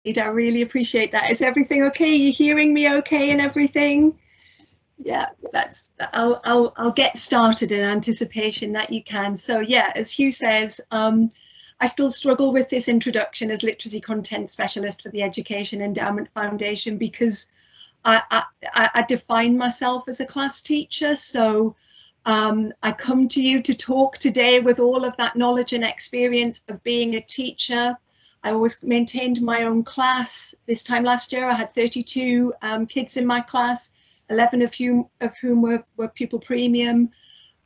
I really appreciate that. Is everything okay? Are you hearing me okay and everything? Yeah, I'll get started in anticipation that you can. So yeah, as Hugh says, I still struggle with this introduction as literacy content specialist for the Education Endowment Foundation, because I define myself as a class teacher. So I come to you to talk today with all of that knowledge and experience of being a teacher. I always maintained my own class. This time last year, I had 32 kids in my class, 11 of whom were pupil premium.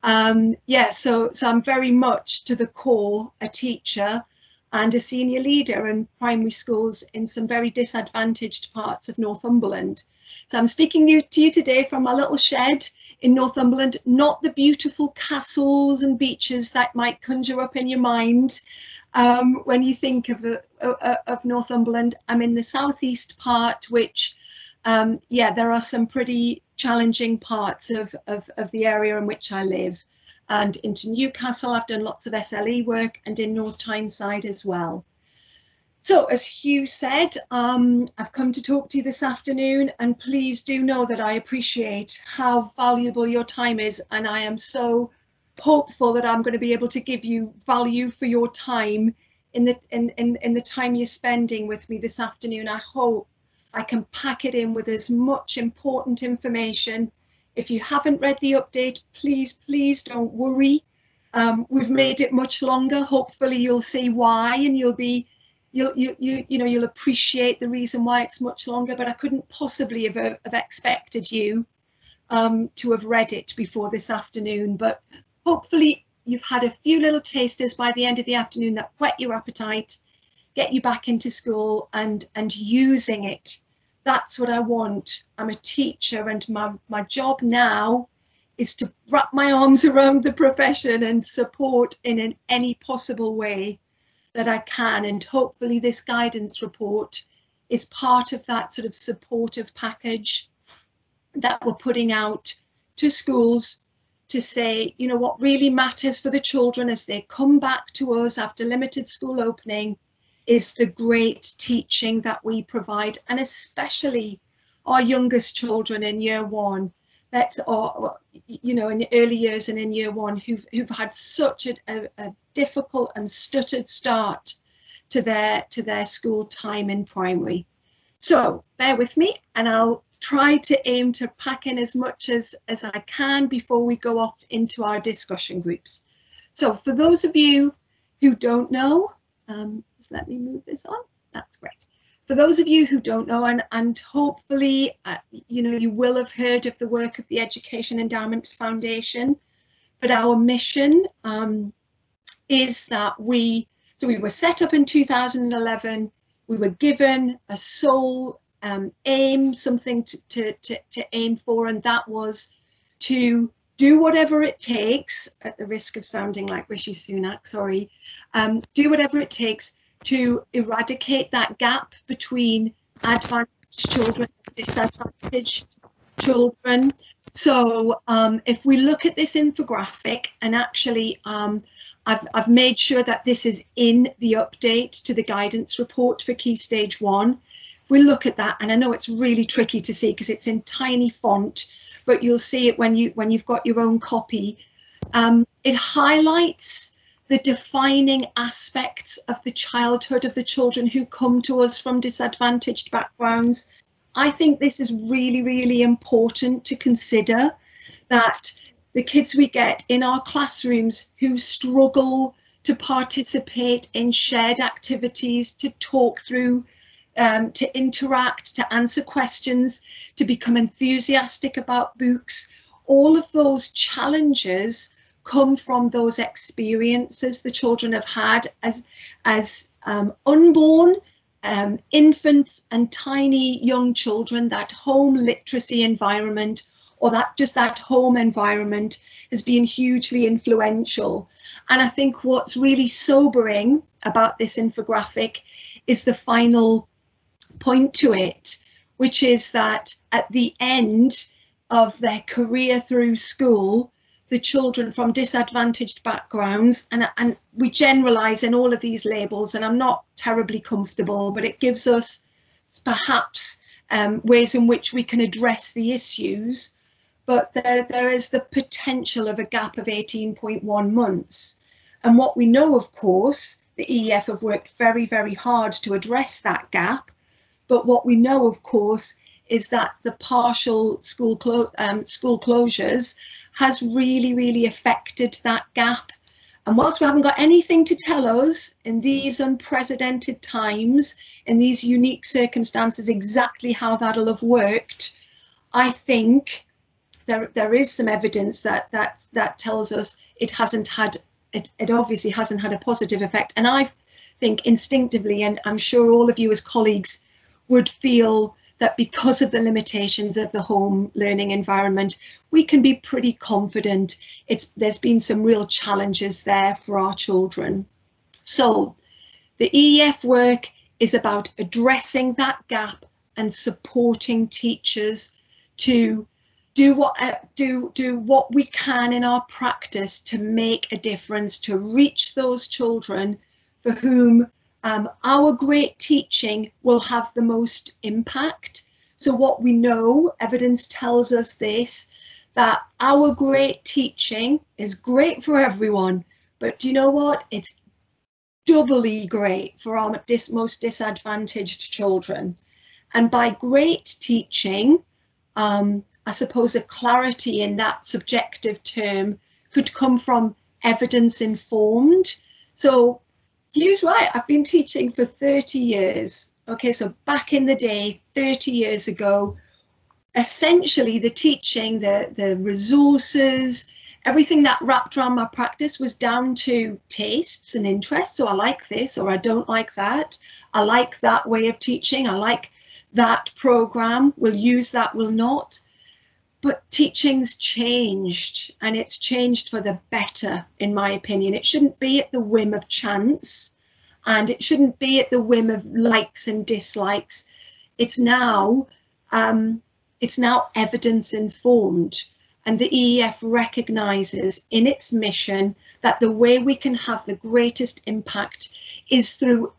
Yeah, so I'm very much to the core a teacher and a senior leader in primary schools in some very disadvantaged parts of Northumberland. So I'm speaking to you today from my little shed in Northumberland, not the beautiful castles and beaches that might conjure up in your mind when you think of Northumberland. I'm in the southeast part, which, yeah, there are some pretty challenging parts of the area in which I live. And into Newcastle, I've done lots of SLE work, and in North Tyneside as well. So as Hugh said, I've come to talk to you this afternoon, and please do know that I appreciate how valuable your time is, and I am so hopeful that I'm going to be able to give you value for your time in the time you're spending with me this afternoon. I hope I can pack it in with as much important information. If you haven't read the update, please don't worry. We've made it much longer. Hopefully you'll see why, and you'll appreciate the reason why it's much longer. But I couldn't possibly have expected you to have read it before this afternoon. But hopefully you've had a few little tasters by the end of the afternoon that whet your appetite, get you back into school and using it. That's what I want. I'm a teacher, and my job now is to wrap my arms around the profession and support in any possible way that I can. And hopefully this guidance report is part of that sort of supportive package that we're putting out to schools to say, you know, what really matters for the children as they come back to us after limited school opening is the great teaching that we provide, and especially our youngest children in year one. That's our, you know, in the early years and in year one, who've had such a difficult and stuttered start to their school time in primary. So bear with me, and I'll try to aim to pack in as much as I can before we go off into our discussion groups. So for those of you who don't know, just let me move this on. That's great. For those of you who don't know, and hopefully, you know, you will have heard of the work of the Education Endowment Foundation, but our mission is that we were set up in 2011. We were given a sole aim, something to aim for, and that was to do whatever it takes, at the risk of sounding like Rishi Sunak, sorry, do whatever it takes to eradicate that gap between advantaged children and disadvantaged children. So if we look at this infographic, and actually I've made sure that this is in the update to the guidance report for Key Stage 1. If we look at that, and I know it's really tricky to see because it's in tiny font, but you'll see it when you've got your own copy. It highlights the defining aspects of the childhood of the children who come to us from disadvantaged backgrounds. I think this is really, really important to consider, that the kids we get in our classrooms who struggle to participate in shared activities, to talk through, to interact, to answer questions, to become enthusiastic about books. All of those challenges come from those experiences the children have had as unborn infants and tiny young children. That home literacy environment, or that home environment, has been hugely influential. And I think what's really sobering about this infographic is the final point to it, which is that at the end of their career through school, the children from disadvantaged backgrounds, and we generalize in all of these labels, and I'm not terribly comfortable, but it gives us perhaps ways in which we can address the issues. But there is the potential of a gap of 18.1 months. And what we know, of course, the EEF have worked very, very hard to address that gap. But what we know, of course, is that the partial school closures has really, really affected that gap. And whilst we haven't got anything to tell us in these unprecedented times, in these unique circumstances, exactly how that'll have worked, I think there is some evidence that tells us it obviously hasn't had a positive effect. And I think instinctively, and I'm sure all of you as colleagues would feel that because of the limitations of the home learning environment, we can be pretty confident there's been some real challenges there for our children. So the EEF work is about addressing that gap and supporting teachers to do what we can in our practice to make a difference, to reach those children for whom our great teaching will have the most impact. So what we know, evidence tells us this, that our great teaching is great for everyone, but do you know what? It's doubly great for our most disadvantaged children. And by great teaching, I suppose a clarity in that subjective term could come from evidence informed. So Hugh's right, I've been teaching for 30 years. Okay, so back in the day, 30 years ago, essentially the teaching, the resources, everything that wrapped around my practice was down to tastes and interests. So I like this or I don't like that. I like that way of teaching. I like that program. We'll use that, will not. But teaching's changed, and it's changed for the better, in my opinion. It shouldn't be at the whim of chance, and it shouldn't be at the whim of likes and dislikes. It's now evidence informed, and the EEF recognises in its mission that the way we can have the greatest impact is through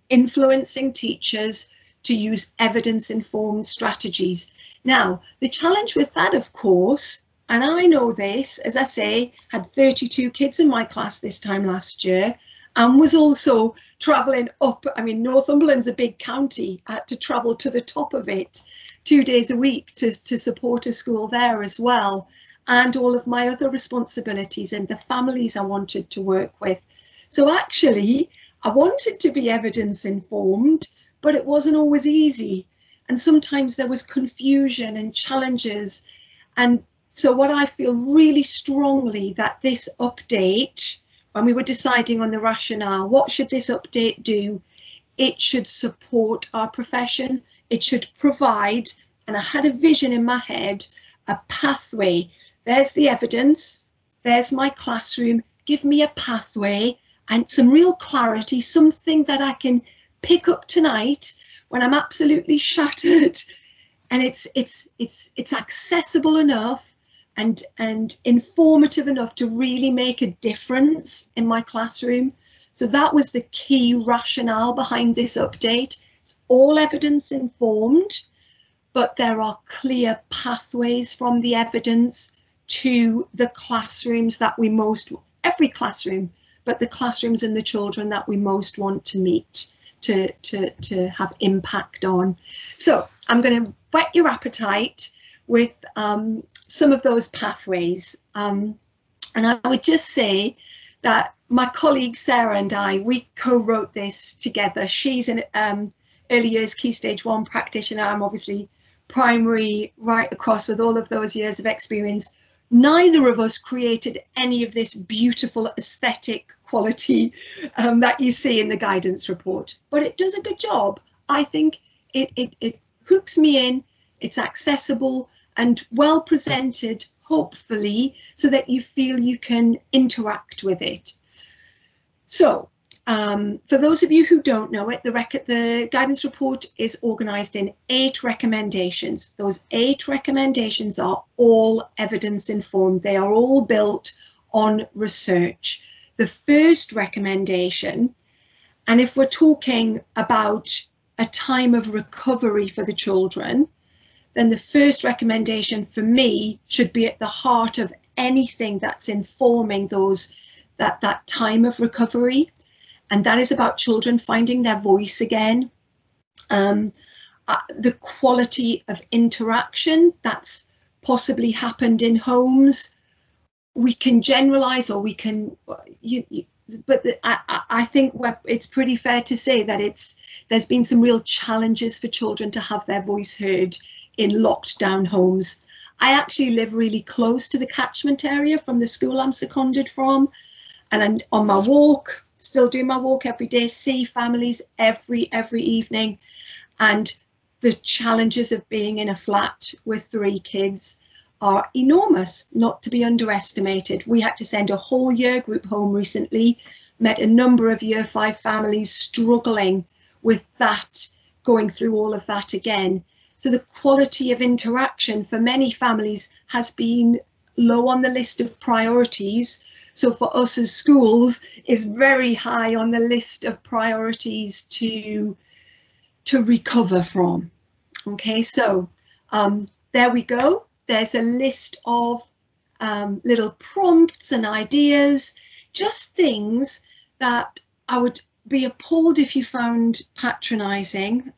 influencing teachers to use evidence informed strategies. Now, the challenge with that, of course, and I know this, as I say, had 32 kids in my class this time last year, and was also travelling up. I mean, Northumberland's a big county. I had to travel to the top of it 2 days a week to support a school there as well, and all of my other responsibilities and the families I wanted to work with. So actually, I wanted to be evidence informed, but it wasn't always easy. And sometimes there was confusion and challenges. And so what I feel really strongly that this update, when we were deciding on the rationale, what should this update do? It should support our profession. It should provide, and I had a vision in my head, a pathway. There's the evidence, there's my classroom, give me a pathway and some real clarity, something that I can pick up tonight when I'm absolutely shattered, and it's accessible enough and informative enough to really make a difference in my classroom. So that was the key rationale behind this update. It's all evidence informed, but there are clear pathways from the evidence to the classrooms that we most, every classroom, but the classrooms and the children that we most want to meet, to have impact on. So I'm going to whet your appetite with some of those pathways. And I would just say that my colleague Sarah and I, we co-wrote this together. She's an early years Key Stage 1 practitioner. I'm obviously primary right across with all of those years of experience. Neither of us created any of this beautiful aesthetic quality that you see in the guidance report, but it does a good job. I think it hooks me in, it's accessible and well presented, hopefully, so that you feel you can interact with it. So For those of you who don't know it, the guidance report is organised in 8 recommendations. Those 8 recommendations are all evidence informed. They are all built on research. The first recommendation, and if we're talking about a time of recovery for the children, then the first recommendation for me should be at the heart of anything that's informing that time of recovery. And that is about children finding their voice again. The quality of interaction that's possibly happened in homes. We can generalize, or we can, I think it's pretty fair to say that there's been some real challenges for children to have their voice heard in locked down homes. I actually live really close to the catchment area from the school I'm seconded from, and I'm on my walk. Still do my walk every day, see families every evening, and the challenges of being in a flat with 3 kids are enormous, not to be underestimated. We had to send a whole year group home recently, met a number of year 5 families struggling with that, going through all of that again. So the quality of interaction for many families has been low on the list of priorities. So for us as schools, is very high on the list of priorities to recover from. Okay, so there we go. There's a list of little prompts and ideas, just things that I would be appalled if you found patronising.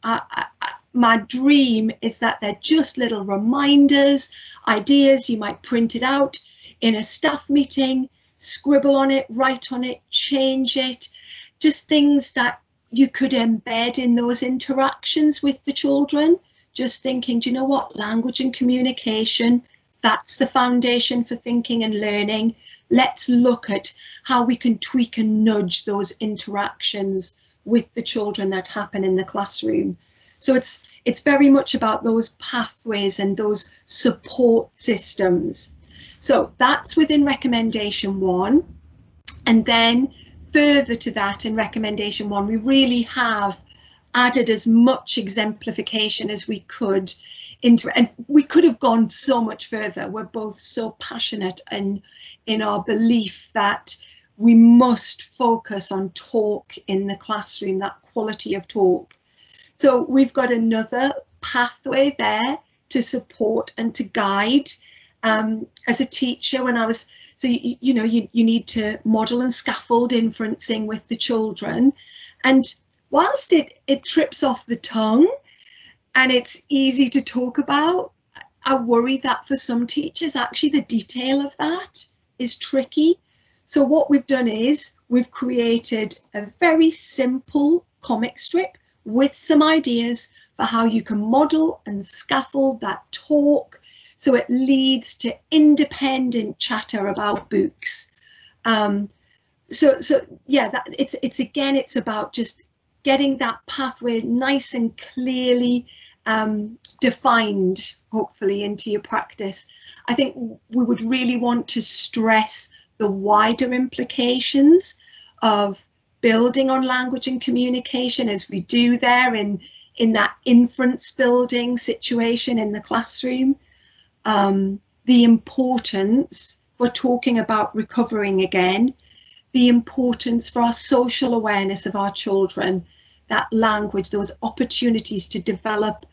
My dream is that they're just little reminders, ideas. You might print it out in a staff meeting, scribble on it, write on it, change it, just things that you could embed in those interactions with the children. Just thinking, do you know what, language and communication, that's the foundation for thinking and learning. Let's look at how we can tweak and nudge those interactions with the children that happen in the classroom. So it's very much about those pathways and those support systems. So that's within recommendation 1. And then further to that, in recommendation 1, we really have added as much exemplification as we could into, and we could have gone so much further. We're both so passionate in our belief that we must focus on talk in the classroom, that quality of talk. So we've got another pathway there to support and to guide. As a teacher, when I was, so you know, you need to model and scaffold inferencing with the children, and whilst it trips off the tongue and it's easy to talk about, I worry that for some teachers actually the detail of that is tricky. So what we've done is we've created a very simple comic strip with some ideas for how you can model and scaffold that talk, so it leads to independent chatter about books. So yeah, it's about just getting that pathway nice and clearly defined, hopefully, into your practice. I think we would really want to stress the wider implications of building on language and communication as we do there in that inference building situation in the classroom. The importance for talking about recovering again, the importance for our social awareness of our children, that language, those opportunities to develop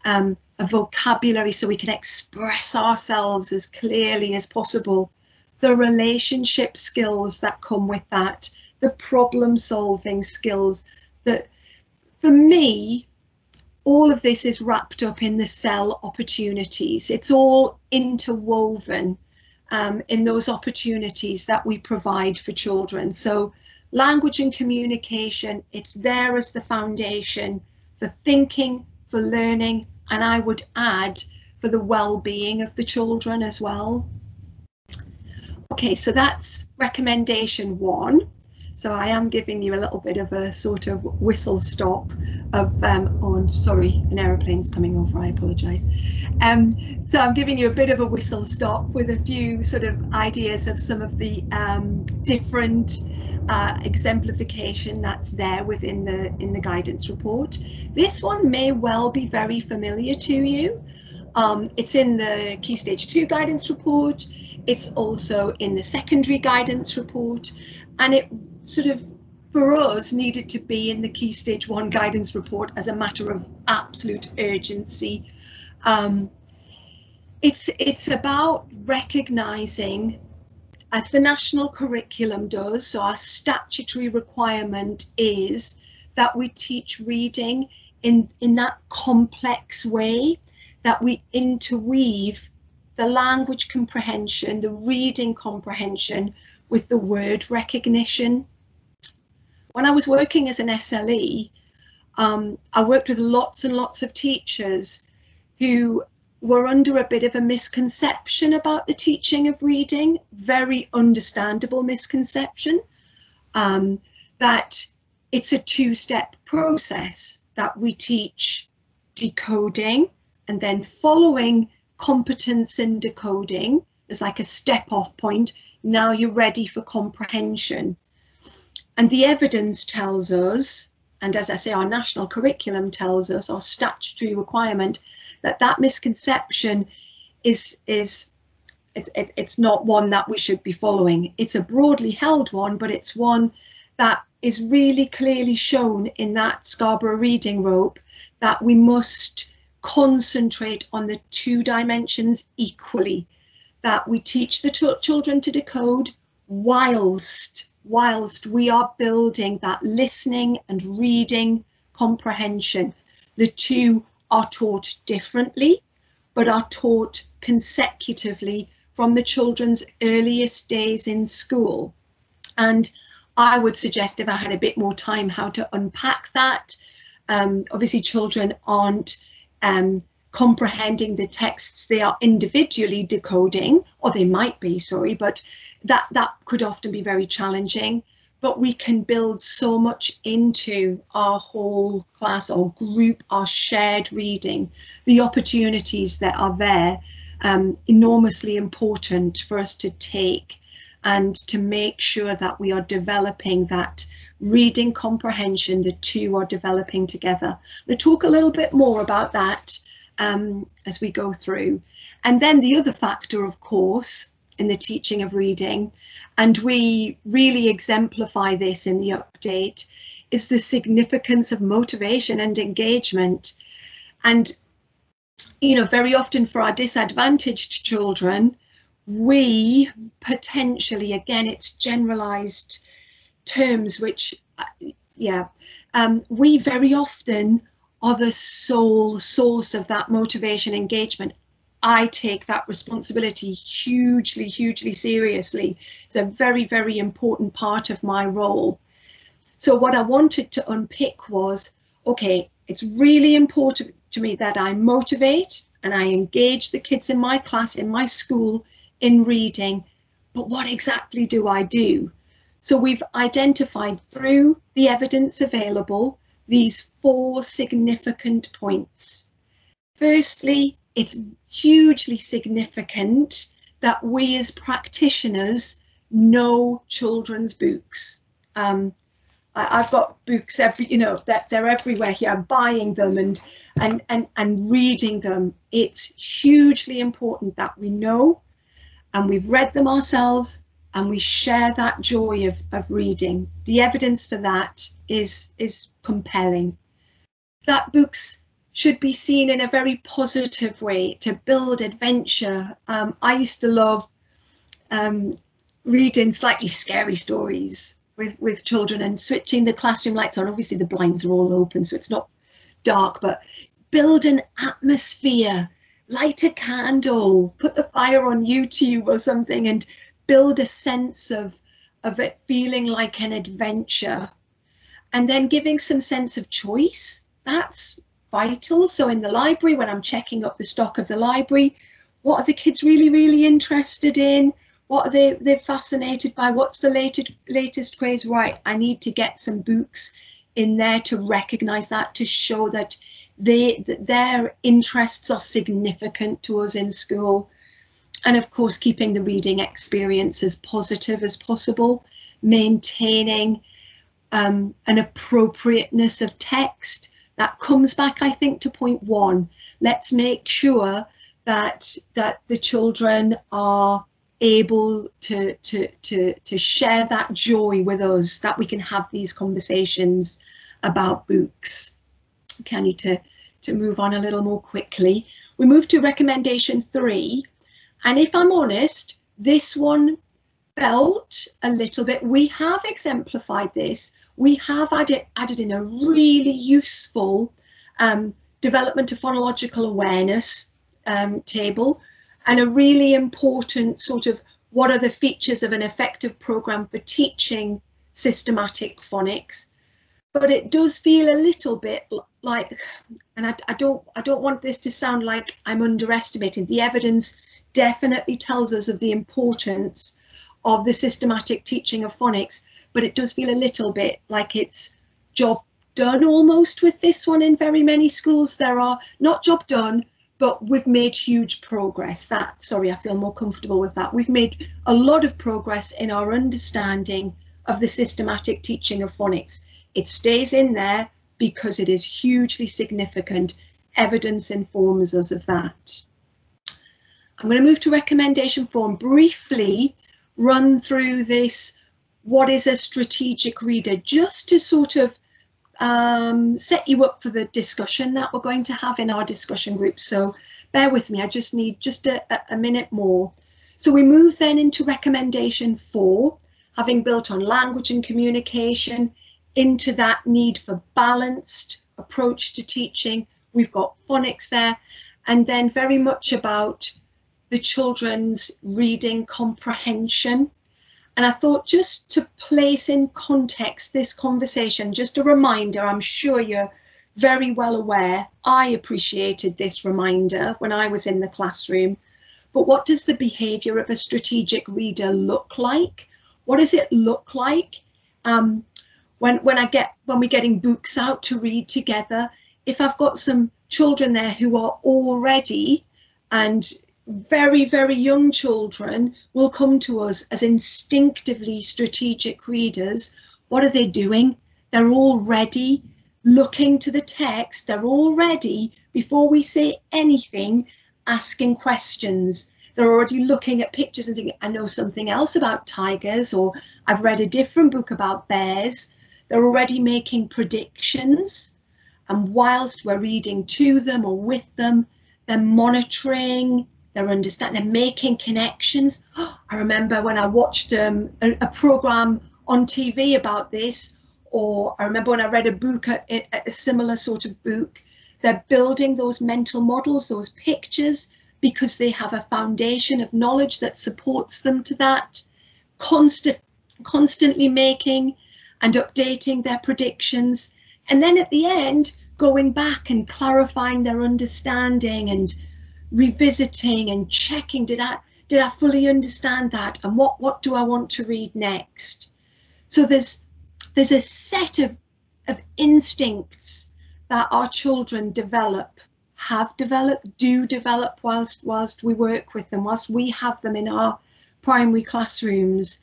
a vocabulary so we can express ourselves as clearly as possible, the relationship skills that come with that, the problem solving skills. That for me, all of this is wrapped up in the cell opportunities. It's all interwoven in those opportunities that we provide for children. So language and communication, it's there as the foundation for thinking, for learning, and I would add for the well-being of the children as well. Okay, so that's recommendation 1. So I am giving you a little bit of a sort of whistle stop of, oh, sorry, an aeroplane's coming over, I apologise. So I'm giving you a bit of a whistle stop with a few sort of ideas of some of the different exemplification that's there within the guidance report. This one may well be very familiar to you. It's in the Key Stage 2 guidance report. It's also in the secondary guidance report, and it sort of, for us, needed to be in the Key Stage 1 guidance report as a matter of absolute urgency. It's about recognising, as the national curriculum does, so our statutory requirement is that we teach reading in that complex way, that we interweave the language comprehension, the reading comprehension with the word recognition. When I was working as an SLE, I worked with lots and lots of teachers who were under a bit of a misconception about the teaching of reading, very understandable misconception, that it's a two-step process, that we teach decoding and then following competence in decoding as like a step-off point. Now you're ready for comprehension. And the evidence tells us, and as I say, our national curriculum tells us, our statutory requirement, that misconception it's not one that we should be following. It's a broadly held one, but it's one that is really clearly shown in that Scarborough reading rope, that we must concentrate on the two dimensions equally, that we teach the children to decode whilst we are building that listening and reading comprehension. The two are taught differently, but are taught consecutively from the children's earliest days in school. And I would suggest, if I had a bit more time, how to unpack that. Obviously, children aren't comprehending the texts they are individually decoding, or they might be, sorry, but that could often be very challenging. But we can build so much into our whole class or group, our shared reading, the opportunities that are there, enormously important for us to take and to make sure that we are developing that reading comprehension, the two are developing together. We'll talk a little bit more about that as we go through. And then the other factor, of course, in the teaching of reading, and we really exemplify this in the update, is the significance of motivation and engagement. And, you know, very often for our disadvantaged children, we potentially, again, it's generalized terms, which, we very often are the sole source of that motivation engagement. I take that responsibility hugely, hugely seriously. It's a very, very important part of my role. So what I wanted to unpick was, okay, it's really important to me that I motivate and I engage the kids in my class, in my school, in reading, but what exactly do I do? So we've identified through the evidence available these 4 significant points. Firstly, it's hugely significant that we as practitioners know children's books. I've got books that they're everywhere here. I'm buying them and reading them. It's hugely important that we know and we've read them ourselves and we share that joy of reading. The evidence for that is compelling. That books should be seen in a very positive way to build adventure. I used to love reading slightly scary stories with children and switching the classroom lights on. Obviously the blinds are all open, so it's not dark, but build an atmosphere, light a candle, put the fire on YouTube or something and build a sense of it feeling like an adventure. And then giving some sense of choice, that's vital. So in the library, when I'm checking up the stock of the library, what are the kids really, really interested in? What are they're fascinated by? What's the latest craze? Right, I need to get some books in there to recognise that, to show that their interests are significant to us in school. And of course, keeping the reading experience as positive as possible, maintaining an appropriateness of text. That comes back, I think, to point 1. Let's make sure that the children are able to share that joy with us, that we can have these conversations about books. Okay, I need to move on a little more quickly. We move to recommendation 3, and if I'm honest, this one felt a little bit, we have exemplified this, we have added in a really useful development of phonological awareness table, and a really important sort of what are the features of an effective programme for teaching systematic phonics. But it does feel a little bit like, and I don't want this to sound like I'm underestimating, the evidence definitely tells us of the importance of the systematic teaching of phonics, but it does feel a little bit like it's job done almost with this one in very many schools. There are not job done, but we've made huge progress. Sorry, I feel more comfortable with that. We've made a lot of progress in our understanding of the systematic teaching of phonics. It stays in there because it is hugely significant. Evidence informs us of that. I'm going to move to recommendation 4 and briefly run through this, what is a strategic reader, just to sort of set you up for the discussion that we're going to have in our discussion group. So bear with me, I just need just a minute more. So we move then into recommendation 4, having built on language and communication, into that need for balanced approach to teaching. We've got phonics there, and then very much about the children's reading comprehension. And I thought, just to place in context this conversation, just a reminder, I'm sure you're very well aware, I appreciated this reminder when I was in the classroom, but what does the behaviour of a strategic reader look like? What does it look like when we're getting books out to read together? If I've got some children there who are already, and very, very young children will come to us as instinctively strategic readers, what are they doing? They're already looking to the text. They're already, before we say anything, asking questions. They're already looking at pictures and thinking, I know something else about tigers, or I've read a different book about bears. They're already making predictions. And whilst we're reading to them or with them, they're monitoring, they're understanding, they're making connections. I remember when I watched a programme on TV about this, or I remember when I read a book, a similar sort of book. They're building those mental models, those pictures, because they have a foundation of knowledge that supports them to that, constantly making and updating their predictions. And then at the end, going back and clarifying their understanding and revisiting and checking, did I fully understand that, and what do I want to read next? So there's a set of instincts that our children do develop whilst we work with them, whilst we have them in our primary classrooms,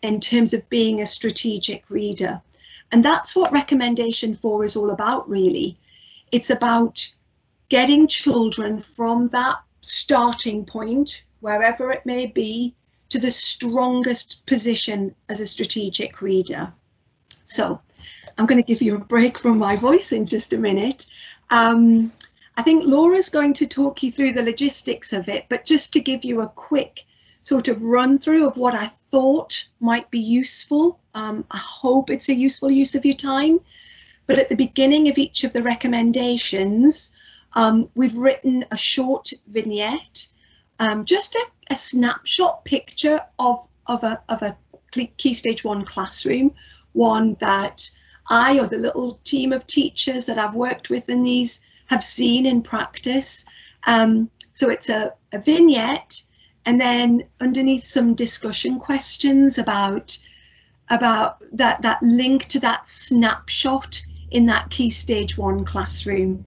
in terms of being a strategic reader. And that's what recommendation 4 is all about, really. It's about getting children from that starting point, wherever it may be, to the strongest position as a strategic reader. So I'm going to give you a break from my voice in just a minute. I think Laura's going to talk you through the logistics of it, but just to give you a quick sort of run through of what I thought might be useful. I hope it's a useful use of your time. But at the beginning of each of the recommendations, we've written a short vignette, just a snapshot picture of a Key Stage 1 classroom, one that I or the little team of teachers that I've worked with in these have seen in practice. So it's a vignette, and then underneath some discussion questions about that link to that snapshot in that Key Stage 1 classroom.